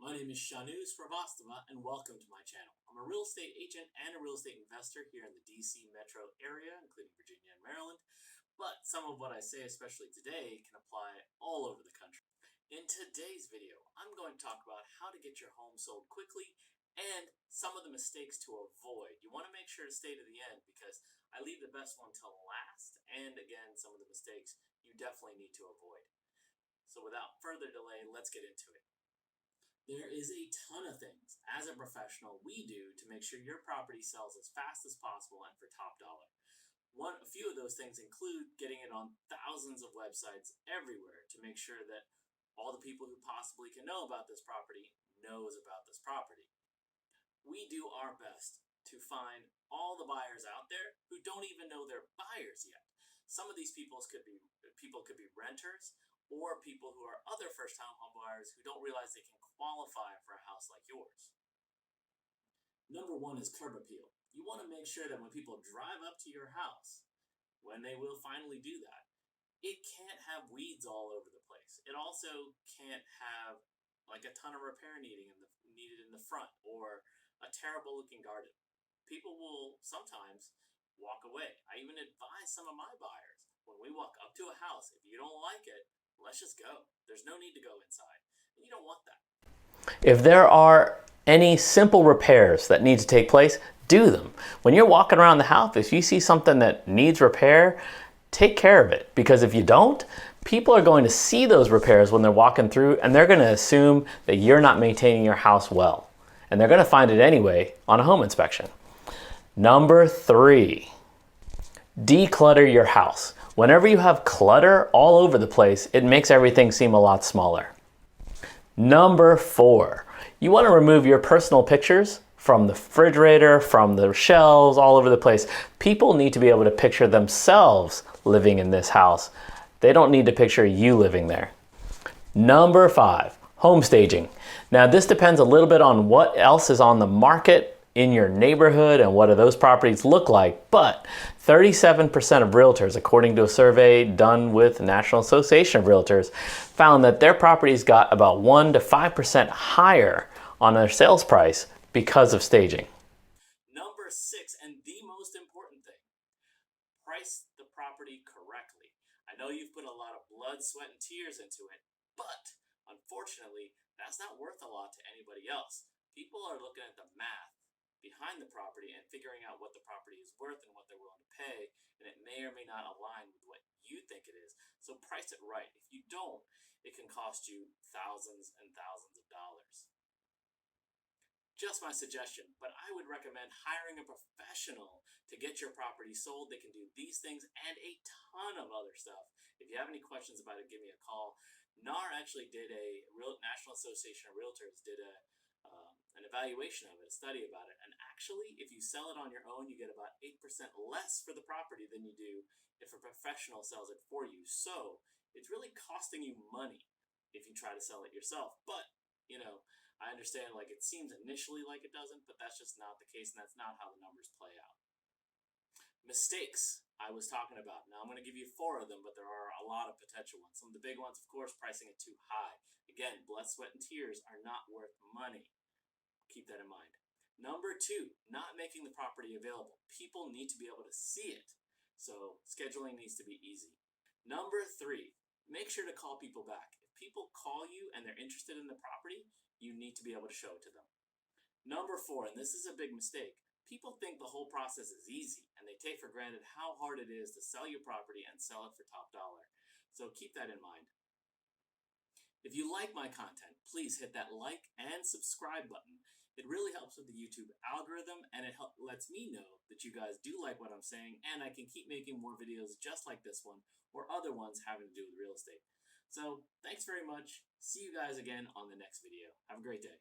My name is Shanu Srivastava and welcome to my channel. I'm a real estate agent and a real estate investor here in the DC metro area, including Virginia and Maryland. But some of what I say, especially today, can apply all over the country. In today's video, I'm going to talk about how to get your home sold quickly and some of the mistakes to avoid. You want to make sure to stay to the end because I leave the best one till last, and again, some of the mistakes you definitely need to avoid. So without further delay, let's get into it. There is a ton of things as a professional we do to make sure your property sells as fast as possible and for top dollar. A few of those things include getting it on thousands of websites everywhere to make sure that all the people who possibly can know about this property knows about this property. We do our best to find all the buyers out there who don't even know they're buyers yet. Some of these people could be renters or people who are other first-time home buyers who don't realize they can qualify for a house like yours. Number one is curb appeal. You want to make sure that when people drive up to your house, when they will finally do that, it can't have weeds all over the place. It also can't have like a ton of repair needed in the front or a terrible looking garden. People will sometimes walk away. I even advise some of my buyers, when we walk up to a house, if you don't like it, let's just go. There's no need to go inside. And you don't want that. If there are any simple repairs that need to take place, do them. When you're walking around the house, if you see something that needs repair, take care of it. Because if you don't, people are going to see those repairs when they're walking through, and they're going to assume that you're not maintaining your house well. And they're going to find it anyway on a home inspection. Number 3, declutter your house. Whenever you have clutter all over the place, it makes everything seem a lot smaller. Number 4, you want to remove your personal pictures from the refrigerator, from the shelves, all over the place. People need to be able to picture themselves living in this house. They don't need to picture you living there. Number 5, home staging. Now this depends a little bit on what else is on the market in your neighborhood and what do those properties look like, but 37% of realtors, according to a survey done with National Association of Realtors, found that their properties got about 1 to 5% higher on their sales price because of staging. Number 6, and the most important thing, price the property correctly. I know you've put a lot of blood, sweat, and tears into it, but unfortunately, that's not worth a lot to anybody else. People are looking at the math behind the property and figuring out what the property is worth and what they're willing to pay, and it may or may not align with what you think it is. So price it right. If you don't, it can cost you thousands and thousands of dollars. Just my suggestion, but I would recommend hiring a professional to get your property sold. They can do these things and a ton of other stuff. If you have any questions about it, give me a call. NAR actually did National Association of Realtors did an evaluation of it, a study about it. And actually, if you sell it on your own, you get about 8% less for the property than you do if a professional sells it for you. So it's really costing you money if you try to sell it yourself. But, you know, I understand like it seems initially like it doesn't, but that's just not the case, and that's not how the numbers play out. Mistakes I was talking about. Now I'm going to give you 4 of them, but there are a lot of potential ones. Some of the big ones, of course, pricing it too high. Again, blood, sweat, and tears are not worth money. Keep that in mind. Number 2, not making the property available. People need to be able to see it, so scheduling needs to be easy. Number 3, make sure to call people back. If people call you and they're interested in the property, you need to be able to show it to them. Number 4, and this is a big mistake, people think the whole process is easy, and they take for granted how hard it is to sell your property and sell it for top dollar. So keep that in mind. If you like my content, please hit that like and subscribe button. It really helps with the YouTube algorithm, and it lets me know that you guys do like what I'm saying, and I can keep making more videos just like this one or other ones having to do with real estate. So thanks very much. See you guys again on the next video. Have a great day.